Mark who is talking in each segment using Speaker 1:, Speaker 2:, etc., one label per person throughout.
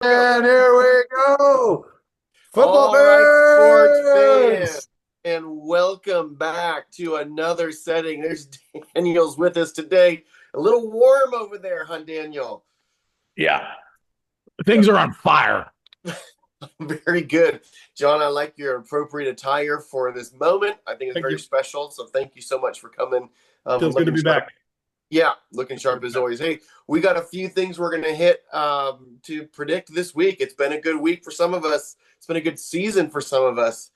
Speaker 1: And here we go. Football
Speaker 2: All right, sports fans,
Speaker 1: fans.
Speaker 2: and welcome back to another setting. There's Daniel's with us today. A little warm over there, huh, Daniel?
Speaker 1: Yeah,
Speaker 2: Yep,
Speaker 1: things are on fire.
Speaker 2: very good. John, I like your appropriate attire for this moment. I think it's
Speaker 1: Thank
Speaker 2: very
Speaker 1: you.
Speaker 2: special. So thank you so much for coming and
Speaker 1: Feels good to
Speaker 2: looking
Speaker 1: be
Speaker 2: sharp.
Speaker 1: back.
Speaker 2: Yeah, looking sharp as always. Hey, we got a few things we're going to hit to predict this week. It's been a good week for some of us. It's been a good season for some of us.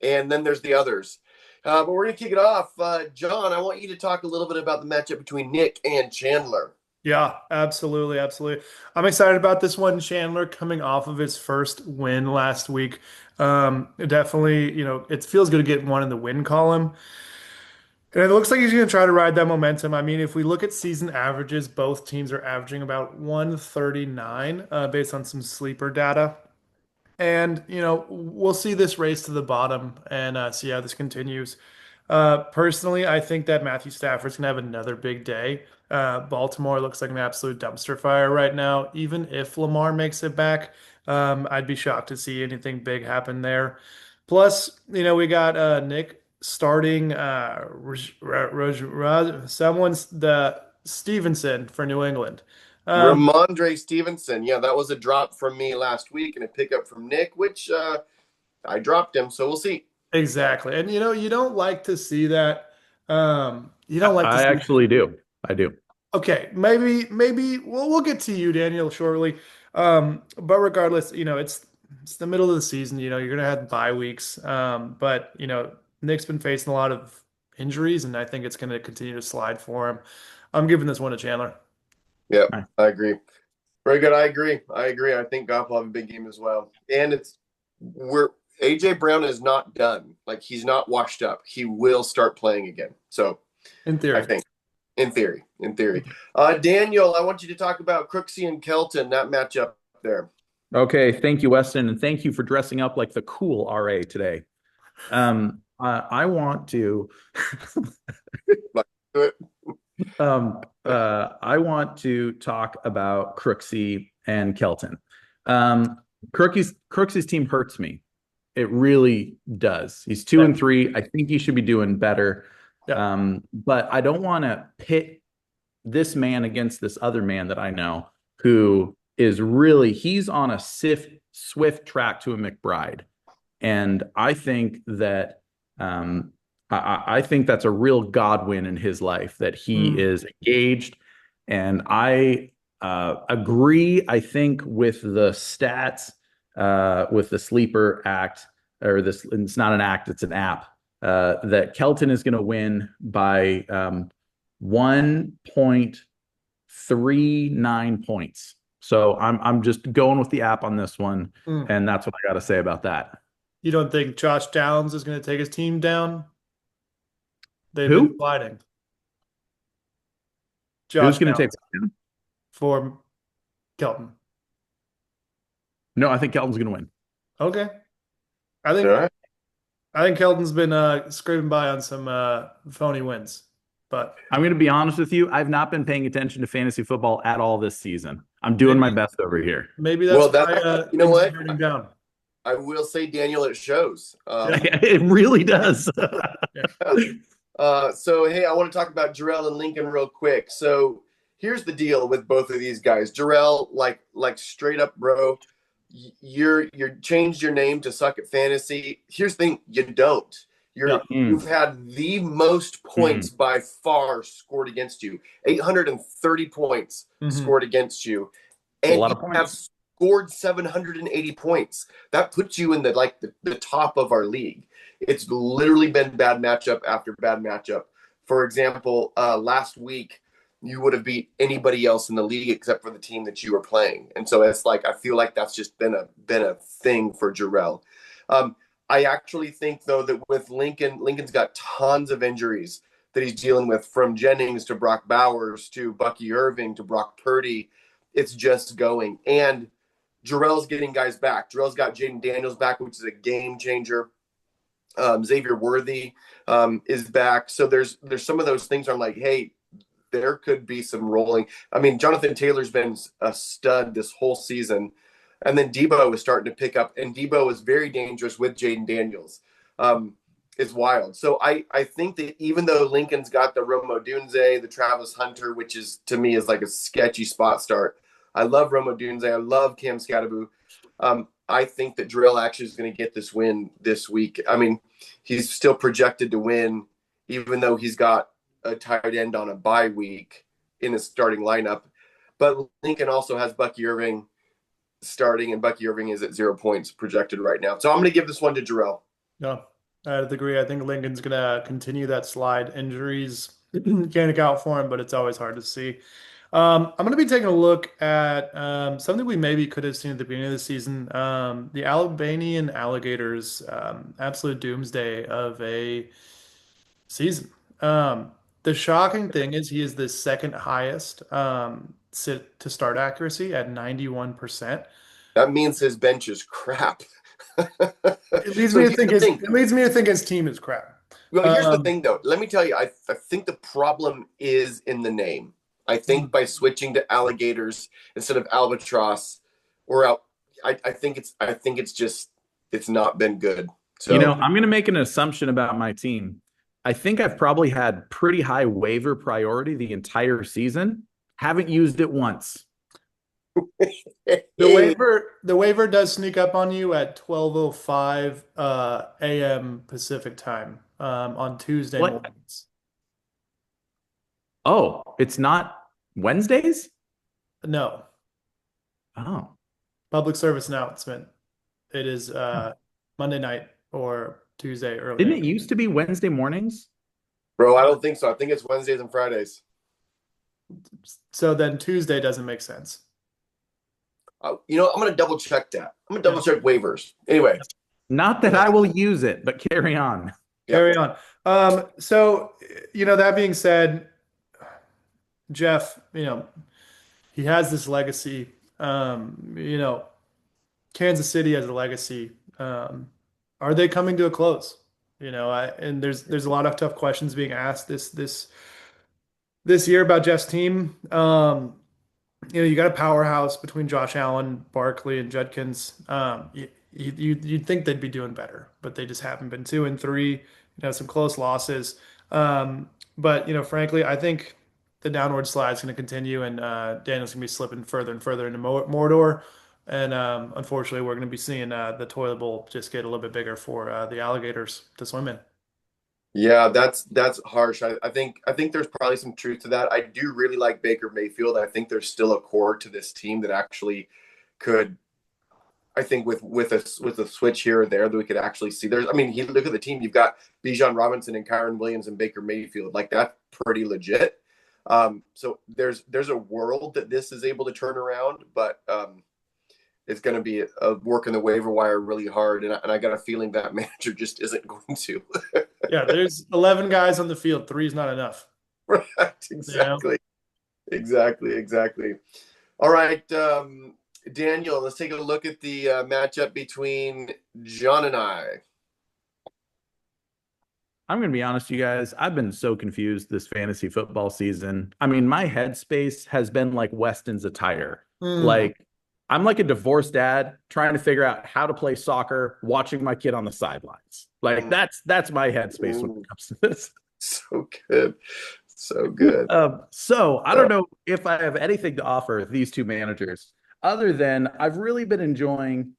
Speaker 2: And then there's the others. But we're going to kick it off. John, I want you to talk a little bit about the matchup between Nick and Chandler.
Speaker 1: Yeah, absolutely, absolutely. I'm excited about this one. Chandler coming off of his first win last week. Definitely, it feels good to get one in the win column. And it looks like he's going to try to ride that momentum. I mean, if we look at season averages, both teams are averaging about 139 based on some sleeper data. And, we'll see this race to the bottom and see how this continues. Personally, I think that Matthew Stafford's going to have another big day. Baltimore looks like an absolute dumpster fire right now. Even if Lamar makes it back, I'd be shocked to see anything big happen there. Plus, we got Nick starting someone's the Stevenson for New England. Um,
Speaker 2: Ramondre Stevenson. Yeah, that was a drop from me last week and a pickup from Nick, which I dropped him. So we'll see.
Speaker 1: exactly. And you don't like to see that. You
Speaker 3: I
Speaker 1: don't like to
Speaker 3: I
Speaker 1: see.
Speaker 3: actually do. I do.
Speaker 1: Okay, maybe we'll get to you, Daniel, shortly. But regardless, it's the middle of the season. You're gonna have bye weeks. But Nick's been facing a lot of injuries, and I think it's gonna continue to slide for him. I'm giving this one to Chandler.
Speaker 2: Yep,
Speaker 3: Nice.
Speaker 2: I agree. Very good. I agree. I agree. I think Goff will have a big game as well. And we're AJ Brown is not done. Like he's not washed up. He will start playing again. So
Speaker 1: In
Speaker 2: I
Speaker 1: theory.
Speaker 2: think. In theory. Daniel, I want you to talk about Crooksy and Kelton, that matchup there.
Speaker 3: Okay. Thank you, Weston, and thank you for dressing up like the cool RA today. I want to. I want to talk about Crooksy and Kelton. Crooksy's team hurts me. It really does. He's two
Speaker 1: Yeah.
Speaker 3: and three. I think he should be doing better.
Speaker 1: Yeah.
Speaker 3: But I don't want to pit this man against this other man that I know who is really he's on a swift track to a McBride. And I think that I think that's a real God win in his life that he
Speaker 1: Mm.
Speaker 3: is engaged. And I agree, I think, with the stats, with the sleeper act, or this, it's not an act, it's an app, that Kelton is going to win by 1.39 points. So I'm just going with the app on this one,
Speaker 1: Mm.
Speaker 3: and that's what I got to say about that.
Speaker 1: You don't think Josh Downs is gonna take his team down? They've been
Speaker 3: Who?
Speaker 1: sliding.
Speaker 3: Who's
Speaker 1: Josh
Speaker 3: going to take
Speaker 1: Downs
Speaker 3: it?
Speaker 1: for Kelton.
Speaker 3: No, I think Kelton's going to win.
Speaker 1: Okay. I
Speaker 2: All
Speaker 1: think
Speaker 2: right.
Speaker 1: I think Kelton's been scraping by on some phony wins, but
Speaker 3: I'm going to be honest with you. I've not been paying attention to fantasy football at all this season. I'm doing my
Speaker 1: maybe
Speaker 3: best over here.
Speaker 1: maybe that's
Speaker 2: Well,
Speaker 1: why
Speaker 2: you know
Speaker 1: things are
Speaker 2: what?
Speaker 1: turning down.
Speaker 2: I will say, Daniel, it shows.
Speaker 1: Yeah,
Speaker 3: It really does.
Speaker 1: yeah.
Speaker 2: So, hey, I want to talk about Jarrell and Lincoln real quick. So, here's the deal with both of these guys. Jarrell, like straight up, bro. You're changed your name to Suck at Fantasy. Here's the thing: you don't.
Speaker 1: Yeah.
Speaker 2: You've had the most points
Speaker 3: Mm.
Speaker 2: by far scored against you. 830 points
Speaker 1: Hmm.
Speaker 2: scored against you,
Speaker 3: It's a
Speaker 2: and
Speaker 3: lot
Speaker 2: you
Speaker 3: of
Speaker 2: have
Speaker 3: points.
Speaker 2: scored 780 points. That puts you in the top of our league. It's literally been bad matchup after bad matchup. For example, last week you would have beat anybody else in the league except for the team that you were playing, and so it's like I feel like that's just been a thing for Jarrell. Um, I actually think though that with Lincoln's got tons of injuries that he's dealing with, from Jennings to Brock Bowers to Bucky Irving to Brock Purdy. It's just going. And Jarrell's getting guys back. Jarrell's got Jaden Daniels back, which is a game changer. Xavier Worthy is back. So there's some of those things where I'm like, hey, there could be some rolling. I mean, Jonathan Taylor's been a stud this whole season. And then Debo was starting to pick up, and Debo was very dangerous with Jaden Daniels. It's wild. So I think that even though Lincoln's got the Romo Dunze, the Travis Hunter, which is to me is like a sketchy spot start. I love Romo Dunze. I love Cam Scatterbo. I think that Drill actually is going to get this win this week. I mean, he's still projected to win, even though he's got a tight end on a bye week in his starting lineup. But Lincoln also has Bucky Irving starting, and Bucky Irving is at 0 points projected right now. So I'm going to give this one to Jarrell.
Speaker 1: No, I agree. I think Lincoln's going to continue that slide. Injuries can't account for him, but it's always hard to see. I'm going to be taking a look at something we maybe could have seen at the beginning of the season. The Albanian Alligators, absolute doomsday of a season. The shocking thing is he is the second highest sit to start accuracy at 91%.
Speaker 2: That means his bench is crap.
Speaker 1: It leads me to think his team is crap.
Speaker 2: Well, here's the thing, though. Let me tell you, I think the problem is in the name. I think by switching to Alligators instead of Albatross, I think it's not been good. So
Speaker 3: I'm going to make an assumption about my team. I think I've probably had pretty high waiver priority the entire season. Haven't used it once.
Speaker 1: The waiver does sneak up on you at 12:05 a.m. Pacific time on Tuesday mornings.
Speaker 3: Oh, it's not Wednesdays?
Speaker 1: No.
Speaker 3: Oh.
Speaker 1: Public service announcement. It is Monday night or Tuesday early.
Speaker 3: Didn't it used to be Wednesday mornings?
Speaker 2: Bro, I don't think so. I think it's Wednesdays and Fridays.
Speaker 1: So then Tuesday doesn't make sense.
Speaker 2: I'm going to double check that. I'm going to double check waivers. Anyway.
Speaker 3: Not that I will use it, but carry on.
Speaker 1: Carry on. So, that being said, Jeff, he has this legacy. Kansas City has a legacy. Are they coming to a close? And there's a lot of tough questions being asked this year about Jeff's team. You got a powerhouse between Josh Allen, Barkley, and Judkins. You'd think they'd be doing better, but they just haven't been. 2 and 3, some close losses. But frankly, I think the downward slide is going to continue, and Daniel's going to be slipping further and further into Mordor. And unfortunately, we're going to be seeing the toilet bowl just get a little bit bigger for the Alligators to swim in.
Speaker 2: Yeah, that's harsh. I think there's probably some truth to that. I do really like Baker Mayfield. I think there's still a core to this team that actually could. I think with a switch here or there that we could actually see. Look at the team. You've got Bijan Robinson and Kyron Williams and Baker Mayfield. Like, that's pretty legit. So there's a world that this is able to turn around, but it's going to be a work in the waiver wire really hard. And I got a feeling that manager just isn't going to.
Speaker 1: Yeah, there's 11 guys on the field. 3 is not enough.
Speaker 2: Right. Exactly. Exactly. All right. Daniel, let's take a look at the matchup between John and I.
Speaker 3: I'm going to be honest, you guys. I've been so confused this fantasy football season. I mean, my headspace has been like Weston's attire. Like, I'm like a divorced dad trying to figure out how to play soccer, watching my kid on the sidelines. Like, that's my headspace when it comes to this.
Speaker 2: So good.
Speaker 3: So I don't know if I have anything to offer these two managers other than I've really been enjoying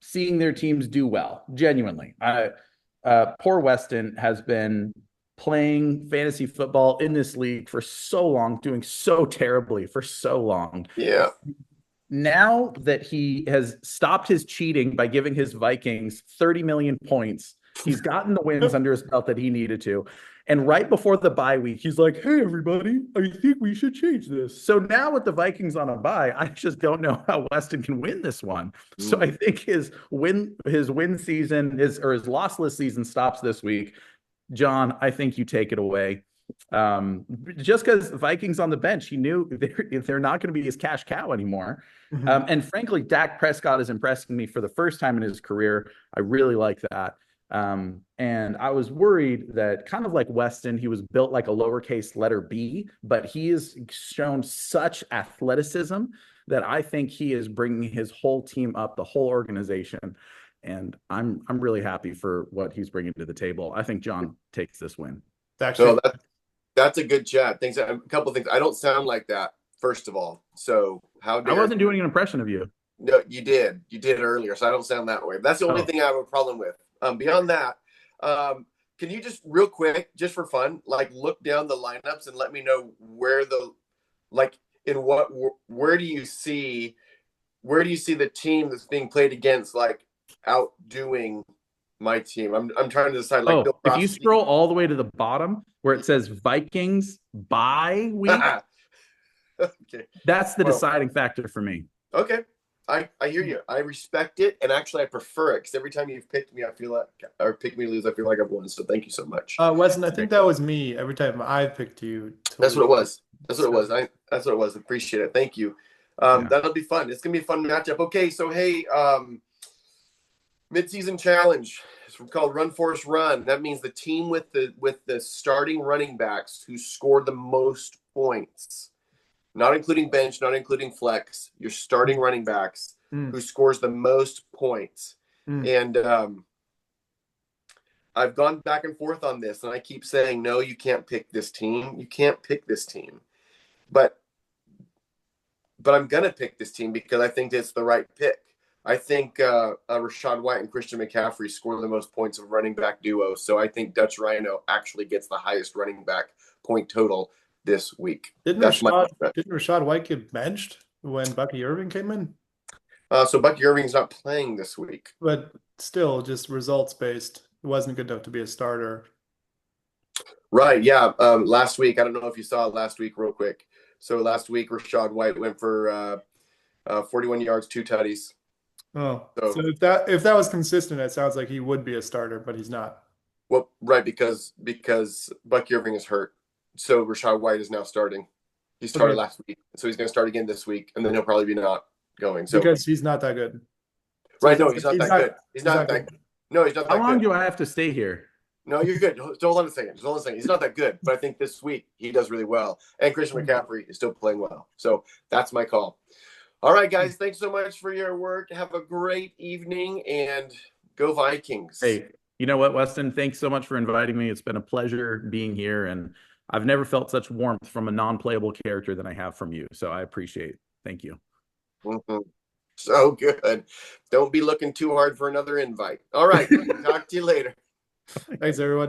Speaker 3: seeing their teams do well. Genuinely. Poor Weston has been playing fantasy football in this league for so long, doing so terribly for so long.
Speaker 2: Yeah.
Speaker 3: Now that he has stopped his cheating by giving his Vikings 30 million points, he's gotten the wins under his belt that he needed to. And right before the bye week, he's like, hey, everybody, I think we should change this. So now with the Vikings on a bye, I just don't know how Weston can win this one. So I think his win season, his lossless season stops this week. John, I think you take it away. Just because Vikings on the bench, he knew they're not going to be his cash cow anymore. And frankly, Dak Prescott is impressing me for the first time in his career. I really like that. And I was worried that, kind of like Weston, he was built like a lowercase letter B, but he has shown such athleticism that I think he is bringing his whole team up, the whole organization. And I'm really happy for what he's bringing to the table. I think John takes this win.
Speaker 1: It's actually
Speaker 2: No, that's a good chat. Thanks. A couple of things. I don't sound like that, first of all. So how
Speaker 3: I
Speaker 2: dare
Speaker 3: wasn't doing an impression of you.
Speaker 2: No, you did. You did earlier, so I don't sound that way. That's the only
Speaker 3: Oh.
Speaker 2: thing I have a problem with. Beyond that, can you just real quick, just for fun, like look down the lineups and let me know where the like in what where do you see the team that's being played against like outdoing my team? I'm trying to decide. Like,
Speaker 3: Oh, if you scroll all the way to the bottom where it says Vikings bye week,
Speaker 2: okay,
Speaker 3: that's the
Speaker 2: Well,
Speaker 3: deciding factor for me.
Speaker 2: okay. I hear you. I respect it, and actually, I prefer it because every time you've picked me, I feel like, or picked me to lose, I feel like I've won. So thank you so much.
Speaker 1: Weston, I think that was me every time I picked you.
Speaker 2: That's what it was. That's what it
Speaker 1: So-
Speaker 2: was. That's what it was. Appreciate it. Thank you.
Speaker 3: Yeah.
Speaker 2: That'll be fun. It's gonna be a fun matchup. Okay, so hey, mid-season challenge. It's called Run Force Run. That means the team with the starting running backs who score the most points, not including bench, not including flex, your starting running backs who scores the most points. And I've gone back and forth on this, and I keep saying, no, you can't pick this team. You can't pick this team. But I'm going to pick this team because I think it's the right pick. I think Rachaad White and Christian McCaffrey score the most points of running back duo. So I think Dutch Rhino actually gets the highest running back point total this week.
Speaker 1: Didn't Rachaad White get benched when Bucky Irving came in?
Speaker 2: So Bucky Irving's not playing this week.
Speaker 1: But still, just results based. It wasn't good enough to be a starter.
Speaker 2: Right, yeah. Last week, I don't know if you saw it last week real quick. So last week, Rachaad White went for 41 yards, 2 tutties.
Speaker 1: Oh, so if that was consistent, it sounds like he would be a starter, but he's not.
Speaker 2: Well, right, because Bucky Irving is hurt. So Rachaad White is now starting. He started last week, so he's going to start again this week, and then he'll probably be not going. So
Speaker 1: because he's not that good.
Speaker 2: Right, no, he's not that good. He's not that good. No, he's not that good.
Speaker 3: How long do I have to stay here?
Speaker 2: No, you're good. Hold on a second. He's not that good, but I think this week he does really well. And Christian McCaffrey is still playing well. So that's my call. All right, guys. Thanks so much for your work. Have a great evening and go Vikings.
Speaker 3: Hey, you know what, Weston? Thanks so much for inviting me. It's been a pleasure being here, and I've never felt such warmth from a non-playable character than I have from you. So I appreciate it. Thank you.
Speaker 2: Mm-hmm. So good. Don't be looking too hard for another invite. All right. Talk to you later.
Speaker 1: Thanks, everyone.